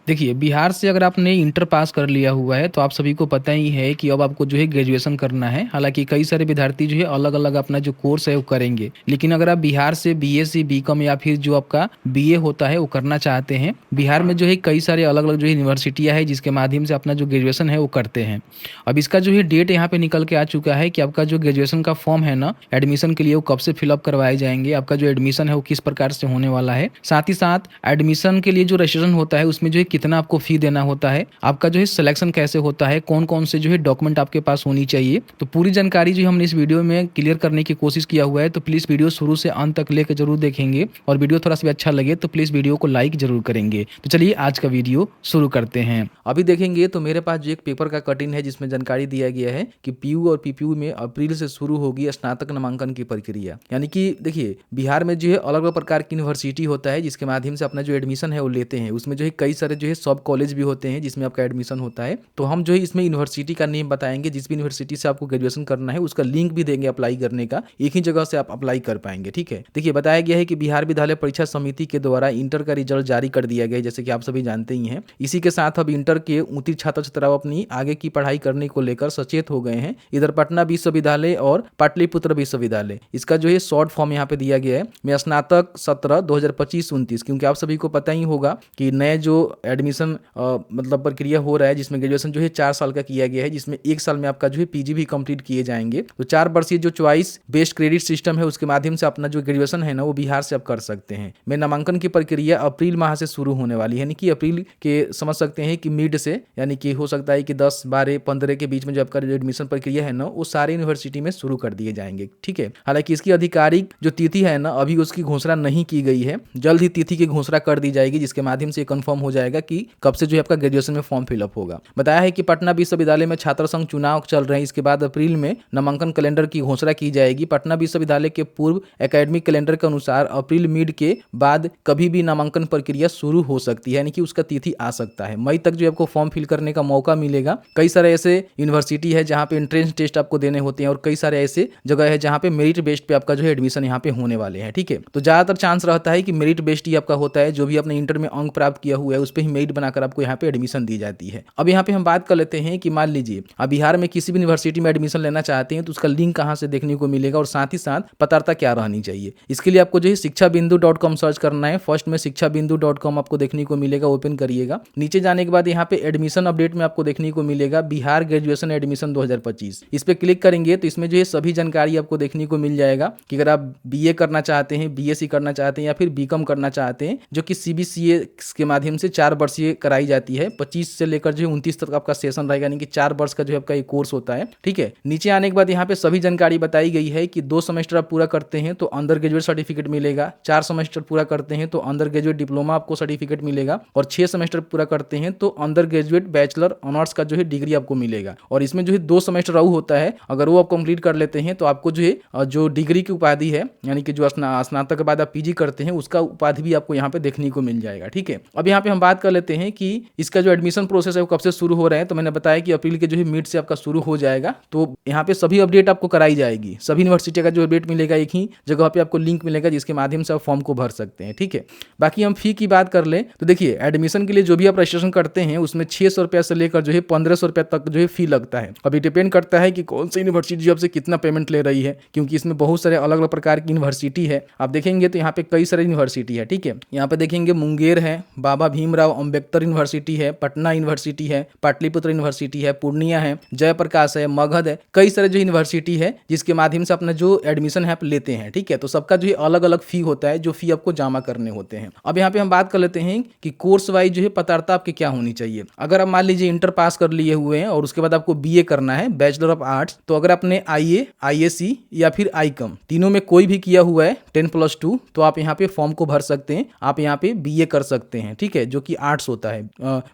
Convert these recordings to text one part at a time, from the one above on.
देखिए, बिहार से अगर आपने इंटर पास कर लिया हुआ है, तो आप सभी को पता ही है कि अब आपको जो है ग्रेजुएशन करना है। हालाँकि कई सारे विद्यार्थी जो है अलग-अलग अपना जो कोर्स है वो करेंगे। लेकिन अगर आप बिहार से बीएससी, बीकॉम या फिर जो आपका बीए होता है वो करना चाहते हैं, बिहार में जो है कई सारे अलग-अलग जो है यूनिवर्सिटियाँ हैं जिसके माध्यम से अपना जो ग्रेजुएशन है वो करते हैं। अब इसका जो है डेट यहाँ पे निकल के आ चुका है कि आपका जो ग्रेजुएशन का फॉर्म है ना, एडमिशन के लिए वो कब से फिलअप करवाए जाएँगे, आपका जो एडमिशन है वो किस प्रकार से होने वाला है। साथ ही साथ एडमिशन के लिए जो रजिस्ट्रेशन होता है उसमें जो है कितना आपको फ़ी देना होता है, आपका जो है सिलेक्शन कैसे होता है, कौन-कौन से जो है डॉक्यूमेंट आपके पास होनी चाहिए। तो पूरी जानकारी जो हमने इस वीडियो में क्लियर करने की कोशिश किया हुआ है, तो प्लीज़ वीडियो शुरू से अंत तक लेके ज़रूर देखेंगे और वीडियो थोड़ा-सा भी अच्छा लगे तो प्लीज़ वीडियो को लाइक ज़रूर करेंगे। तो चलिए आज का वीडियो शुरू करते हैं। अभी देखेंगे तो मेरे पास जो एक पेपर का कट इन है जिसमें जानकारी दिया गया है कि पीयू और पीपीयू में अप्रैल से शुरू होगी स्नातक नामांकन की प्रक्रिया। यानी कि देखिए बिहार में जो है अलग-अलग प्रकार की यूनिवर्सिटी होता है जिसके माध्यम से अपना जो एडमिशन है वो लेते हैं। उसमें जो है कई सारे जो है सब कॉलेज भी होते हैं जिसमें आपका एडमिशन होता है। तो हम जो है इसमें यूनिवर्सिटी का नेम बताएंगे, जिस भी यूनिवर्सिटी से आपको ग्रेजुएशन करना है उसका लिंक भी देंगे अप्लाई करने का, एक ही जगह से आप अप्लाई कर पाएंगे। ठीक है, देखिए बताया गया है कि बिहार विद्यालय परीक्षा समिति के द्वारा इंटर का रिजल्ट जारी कर दिया गया है, जैसे कि आप सभी जानते ही हैं। इसी के साथ अब इंटर के 29 छात्र छात्राएं अपनी आगे की पढ़ाई करने को लेकर सचेत हो गए हैं। इधर पटना विश्वविद्यालय और पाटलिपुत्र विश्वविद्यालय, इसका जो है शॉर्ट फॉर्म यहाँ पे दिया गया है में स्नातक सत्र 2025-29, क्योंकि आप सभी को पता ही होगा कि नए जो एडमिशन मतलब प्रक्रिया हो रहा है जिसमें ग्रेजुएशन जो है 4 साल का किया गया है, जिसमें 1 साल में आपका जो है पीजी भी कंप्लीट किए जाएंगे। तो 4 वर्षीय जो चॉइस बेस्ड क्रेडिट सिस्टम है उसके माध्यम से अपना जो ग्रेजुएशन है ना वो बिहार से आप कर सकते हैं। में नामांकन की प्रक्रिया अप्रैल माह से शुरू होने वाली है, यानी कि अप्रैल के समझ सकते हैं कि मिड से, यानी कि हो सकता है कि 10, 12, 15 के बीच में जो आपका जो एडमिशन प्रक्रिया है ना वो सारे यूनिवर्सिटी में शुरू कर दिए जाएंगे। ठीक है, हालांकि इसकी आधिकारिक जो तिथि है ना अभी उसकी घोषणा नहीं की गई है, जल्द ही तिथि की घोषणा कर दी जाएगी जिसके माध्यम से कंफर्म हो जाएगा कि कब से जो है आपका ग्रेजुएशन में फॉर्म फिलअप होगा। बताया है कि पटना विश्वविद्यालय में छात्र संघ चुनाव चल रहे हैं, इसके बाद अप्रैल में नामांकन कैलेंडर की घोषणा की जाएगी। पटना विश्वविद्यालय के पूर्व एकेडमिक कैलेंडर के अनुसार अप्रैल मिड के बाद कभी भी नामांकन प्रक्रिया शुरू हो सकती है, यानी कि उसका तिथि आ सकता है। मई तक जो आपको फॉर्म फिल करने का मौका मिलेगा। कई सारे ऐसे यूनिवर्सिटी है जहाँ पे एंट्रेंस टेस्ट आपको देने होते हैं और कई सारे ऐसे जगह है जहाँ पे मेरिट बेस्ड पे आपका जो है एडमिशन यहाँ पे होने वाले हैं। ठीक है, तो ज्यादातर चांस रहता है कि मेरिट बेस्ड ही आपका होता है, जो भी आपने इंटर में अंक प्राप्त किया हुआ है उस पर ही मेरिट बनाकर आपको यहाँ पे एडमिशन दी जाती है। अब यहाँ पे हम बात कर लेते हैं कि मान लीजिए आप बिहार में किसी भी यूनिवर्सिटी में एडमिशन लेना चाहते हैं तो उसका लिंक कहाँ से देखने को मिलेगा और साथ ही साथ पात्रता क्या रहनी चाहिए। इसके लिए आपको जो है शिक्षाबिंदु.com सर्च करना है। फर्स्ट में शिक्षाबिंदु.com आपको देखने को मिलेगा, ओपन करिएगा। नीचे जाने के बाद यहाँ पे एडमिशन अपडेट में आपको देखने को मिलेगा बिहार ग्रेजुएशन एडमिशन 2025। इस पर क्लिक करेंगे तो इसमें जो है सभी जानकारी आपको देखने को मिल जाएगा कि अगर आप बीए करना चाहते हैं, बीएससी करना चाहते हैं या फिर बीकॉम करना चाहते हैं, जो कि सीबीसीए के माध्यम से 4 वर्षीय कराई जाती है। 25 से लेकर जो है 29 तक आपका सेशन रहेगा, यानी कि 4 वर्ष का जो है आपका एक कोर्स होता है। ठीक है, नीचे आने के बाद यहाँ पे सभी जानकारी बताई गई है कि 2 सेमेस्टर आप पूरा करते हैं तो अंडर ग्रेजुएट सर्टिफिकेट मिलेगा, 4 सेमेस्टर पूरा करते हैं तो अंडर ग्रेजुएट डिप्लोमा आपको सर्टिफिकेट मिलेगा और 6 सेमेस्टर पूरा करते हैं तो अंडर ग्रेजुएट बैचलर ऑनर्स का जो है डिग्री आपको मिलेगा। और इसमें जो है 2 सेमेस्टर और होता है, अगर वो आप कंप्लीट कर लेते हैं तो आपको जो है जो डिग्री की उपाधि है, यानी कि जो स्नातक के बाद आप पीजी करते हैं उसका उपाधि भी आपको यहाँ पे देखने को मिल जाएगा। ठीक है, अब यहाँ पे हम बात कर लेते हैं कि इसका जो एडमिशन प्रोसेस है वो कब से शुरू हो रहा है। तो मैंने बताया कि अप्रैल के जो है मिड से आपका शुरू हो जाएगा। तो यहाँ पे सभी अपडेट आपको कराई जाएगी, सभी यूनिवर्सिटी का जो अपडेट मिलेगा एक ही जगह पे आपको लिंक मिलेगा जिसके माध्यम से आप फॉर्म को भर सकते हैं। ठीक है, बाकी हम फी की बात कर ले तो देखिए एडमिशन के लिए जो भी आप रजिस्ट्रेशन करते हैं उसमें 600 रुपया से लेकर जो है 1500 रुपया तक जो है फी लगता है। अभी डिपेंड करता है कि कौन सी यूनिवर्सिटी जो आपसे कितना पेमेंट ले रही है, क्योंकि इसमें बहुत सारे अलग अलग प्रकार की यूनिवर्सिटी है। आप देखेंगे तो यहाँ पे कई सारे यूनिवर्सिटी है। ठीक है, यहाँ पे देखेंगे मुंगेर है, बाबा भीमराव अंबेडकर यूनिवर्सिटी है, पटना यूनिवर्सिटी है, पाटलिपुत्र यूनिवर्सिटी है, पूर्णिया है, जयप्रकाश है, मगध है, कई सारे जो यूनिवर्सिटी है जिसके माध्यम से अपना जो एडमिशन है आप लेते हैं। ठीक है, तो सबका जो है अलग अलग फी होता है, जो फी आपको जमा करने होते हैं। अब यहाँ पे हम बात कर लेते हैं कि कोर्स वाइज जो है पात्रता आपकी क्या होनी चाहिए। अगर आप मान लीजिए इंटर पास कर लिए हुए हैं और उसके बाद आपको बीए करना है, बैचलर ऑफ आर्ट्स, तो अगर आपने आईए, आईएससी या फिर आईकॉम तीनों में कोई भी किया हुआ है 10+2, तो आप यहाँ पे फॉर्म को भर सकते हैं। आप यहाँ पे बीए कर सकते हैं। ठीक है, जो कि आर्ट्स होता है,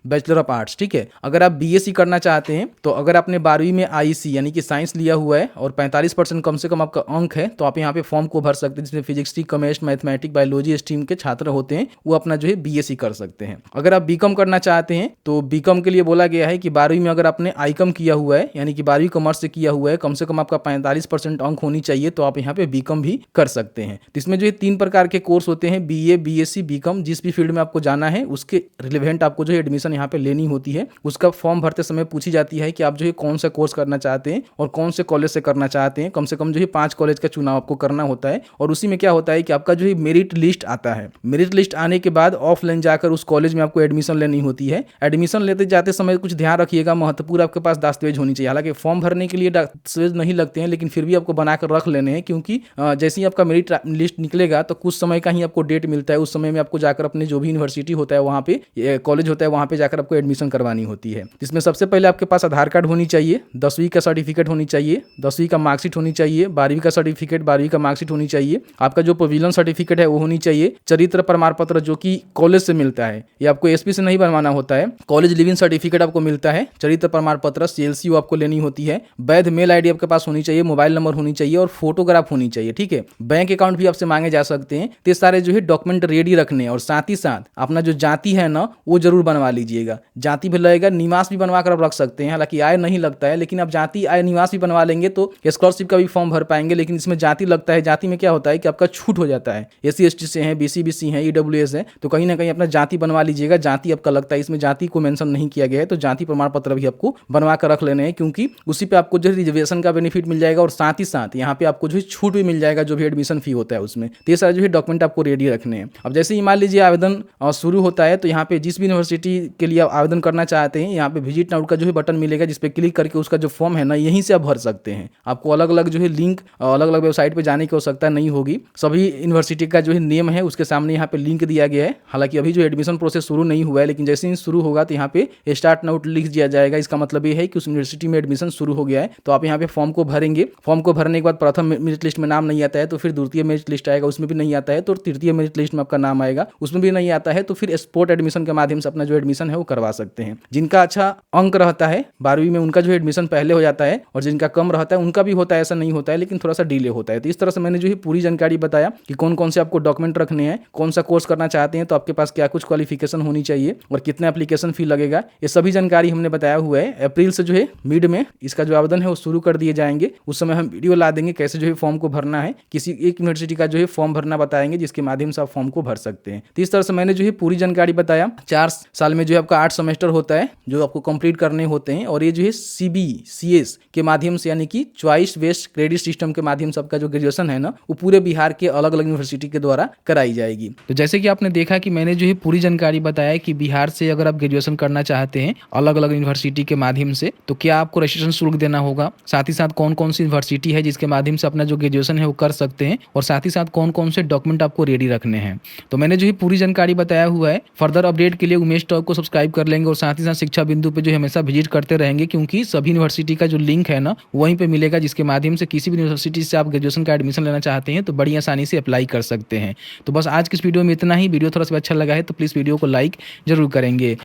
बैचलर ऑफ आर्ट्स। ठीक है, अगर आप बीएससी करना चाहते हैं तो अगर आपने 12वीं में आईसी यानी कि साइंस लिया हुआ है और 45% कम से कम आपका अंक है तो आप यहाँ पे फॉर्म को भर सकते हैं, जिसमें physics, chemistry, mathematics, biology stream के छात्र होते हैं, वो अपना जो है बीएससी कर सकते हैं। अगर आप बीकॉम करना चाहते हैं तो बीकॉम के लिए बोला गया है कि 12वीं में अगर आपने आईकॉम किया हुआ है, यानी कि 12वीं कॉमर्स से किया हुआ है, कम से कम आपका 45% अंक होनी चाहिए, तो आप यहाँ पे बीकॉम भी कर सकते हैं। तो इसमें जो है 3 प्रकार के कोर्स होते हैं, बीए, बीएससी, बीकॉम। जिस भी फील्ड में आपको जाना है उसके रिलेवेंट आपको जो है एडमिशन यहाँ पे लेनी होती है। उसका फॉर्म भरते समय पूछी जाती है कि आप जो है कौन सा कोर्स करना चाहते हैं और कौन से कॉलेज से करना चाहते हैं। कम से कम जो है 5 कॉलेज का चुनाव आपको करना होता है और उसी में क्या होता है कि आपका जो है मेरिट लिस्ट आता है। मेरिट लिस्ट आने के बाद ऑफलाइन जाकर उस कॉलेज में आपको एडमिशन लेनी होती है। एडमिशन लेते जाते समय कुछ ध्यान रखिएगा, महत्वपूर्ण आपके पास दस्तावेज होनी चाहिए। हालांकि फॉर्म भरने के लिए दस्तावेज नहीं लगते हैं, लेकिन फिर भी आपको बनाकर रख लेने हैं, क्योंकि जैसे ही आपका मेरिट लिस्ट निकलेगा तो कुछ समय का ही आपको डेट मिलता है। उस समय में आपको जाकर अपने जो भी यूनिवर्सिटी होता है वहाँ पे, कॉलेज होता है वहाँ पे जाकर आपको एडमिशन करवानी होती है। जिसमें सबसे पहले आपके पास आधार कार्ड होनी चाहिए, 10वीं का सर्टिफिकेट होनी चाहिए, 10वीं का मार्कशीट होनी चाहिए, 12वीं का सर्टिफिकेट, 12वीं का मार्कशीट होनी चाहिए, आपका जो प्रोविजनल सर्टिफिकेट है वो होनी चाहिए, चरित्र प्रमाण पत्र जो कि कॉलेज से मिलता है, ये आपको एसपी से नहीं बनवाना होता है। कॉलेज लिविंग सर्टिफिकेट आपको मिलता है, चरित्र प्रमाण पत्र CLCO आपको लेनी होती है, वैध मेल आईडी आपके पास होनी चाहिए, मोबाइल नंबर होनी चाहिए और फोटोग्राफ होनी चाहिए। ठीक है, बैंक अकाउंट भी आपसे मांगे जा सकते हैं। तो सारे जो है डॉक्यूमेंट रेडी रखने और साथ ही साथ अपना जो जाति है ना वो जरूर बनवा लीजिएगा। जाति भी लगेगा, निवास भी बनवा कर आप रख सकते हैं। हालांकि आय नहीं लगता है, लेकिन आप जाति आय निवास भी बनवा लेंगे तो स्कॉलरशिप का भी फॉर्म भर पाएंगे। लेकिन इसमें जाति लगता है, जाति में क्या होता है कि आपका छूट हो जाता है। SC ST से है, BC BC है, EWS है, तो कहीं ना कहीं अपना जाति बनवा लीजिएगा। जाति आपका लगता है, इसमें जाति को मेंशन नहीं किया गया है, तो जाति प्रमाण पत्र भी आपको बनवा कर रख लेने हैं, क्योंकि उसी पे आपको जो है रिजर्वेशन का बेनिफिट मिल जाएगा और साथ ही साथ यहाँ पे आपको जो है छूट भी मिल जाएगा जो भी एडमिशन फी होता है उसमें। तो ये सारे जो है डॉक्यूमेंट आपको रेडी रखने हैं। अब जैसे ही मान लीजिए आवेदन शुरू होता है, तो यहाँ पे जिस भी यूनिवर्सिटी के लिए आप आवेदन करना चाहते हैं, यहाँ पे विजिट नाउ का जो है बटन मिलेगा, जिस पे क्लिक करके उसका जो फॉर्म है ना यहीं से आप भर सकते हैं। आपको अलग अलग जो है लिंक, अलग अलग वेबसाइट पे जाने की आवश्यकता नहीं होगी। सभी यूनिवर्सिटी का जो है नेम है उसके सामने यहाँ पे लिंक दिया गया है। हालांकि अभी जो एडमिशन प्रोसेस शुरू नहीं हुआ है, लेकिन जैसे ही शुरू होगा तो यहाँ पे स्टार्ट नाउ लिख दिया जाएगा। इसका मतलब ये है कि उस यूनिवर्सिटी में एडमिशन शुरू हो गया है। तो आप यहाँ पे फॉर्म को भरेंगे। फॉर्म को भरने के बाद प्रथम मेरिट लिस्ट में नाम नहीं आता है तो फिर द्वितीय मेरिट लिस्ट आएगा, उसमें भी नहीं आता है तो तृतीय मेरिट लिस्ट में आपका नाम आएगा, उसमें भी नहीं आता है तो फिर स्पोर्ट एडमिशन के माध्यम से अपना जो एडमिशन है वो करवा सकते हैं। जिनका अच्छा अंक रहता है 12वीं में, उनका जो एडमिशन पहले हो जाता है और जिनका कम रहता है उनका भी होता है, ऐसा नहीं होता है, लेकिन थोड़ा सा डिले होता है। तो इस तरह से मैंने जो है पूरी जानकारी बताया कि कौन कौन से आपको डॉक्यूमेंट रखने हैं, कौन सा कोर्स करना चाहते हैं तो आपके पास क्या कुछ क्वालिफिकेशन होनी चाहिए और कितना एप्लीकेशन फी लगेगा, ये सभी जानकारी हमने बताया हुआ है। अप्रैल से जो है मिड में इसका जो आवेदन है वो शुरू कर दिए जाएंगे। उस समय हम वीडियो ला देंगे कैसे जो है फॉर्म को भरना है, किसी एक यूनिवर्सिटी का जो है फॉर्म भरना बताएंगे जिसके माध्यम से आप फॉर्म को भर सकते हैं। तो इस तरह से मैंने जो है पूरी जानकारी बताया। 4 साल में जो है आपका 8 सेमेस्टर होता है जो आपको कंप्लीट करने होते हैं और ये जो है CBCS के माध्यम से यानी कि चॉइस बेस्ड क्रेडिट सिस्टम के माध्यम से आपका जो ग्रेजुएशन है ना वो पूरे बिहार के अलग अलग यूनिवर्सिटी के द्वारा कराई जाएगी। तो जैसे कि आपने देखा कि मैंने जो है पूरी जानकारी बताया कि बिहार से अगर आप ग्रेजुएशन करना चाहते हैं अलग अलग यूनिवर्सिटी के माध्यम से तो क्या आपको रजिस्ट्रेशन शुल्क देना होगा, साथ ही साथ कौन कौन सी यूनिवर्सिटी है जिसके माध्यम से अपना जो ग्रेजुएशन है वो कर सकते हैं और साथ ही साथ कौन कौन से डॉक्यूमेंट आपको रेडी रखने हैं। तो मैंने जो है पूरी जानकारी बताया हुआ है। फर्दर अपडेट के लिए उमेश टॉक को सब्सक्राइब कर लेंगे और साथ ही साथ शिक्षा बिंदु पे जो है हमेशा विजिट करते रहेंगे, क्योंकि सभी यूनिवर्सिटी का जो लिंक है ना वहीं पे मिलेगा, जिसके माध्यम से किसी भी यूनिवर्सिटी से आप ग्रेजुएशन का एडमिशन लेना चाहते हैं तो बड़ी आसानी से अप्लाई कर सकते हैं। तो बस आज की इस वीडियो में इतना ही। वीडियो थोड़ा सा अच्छा लगा है तो प्लीज़ वीडियो को लाइक जरूर करेंगे।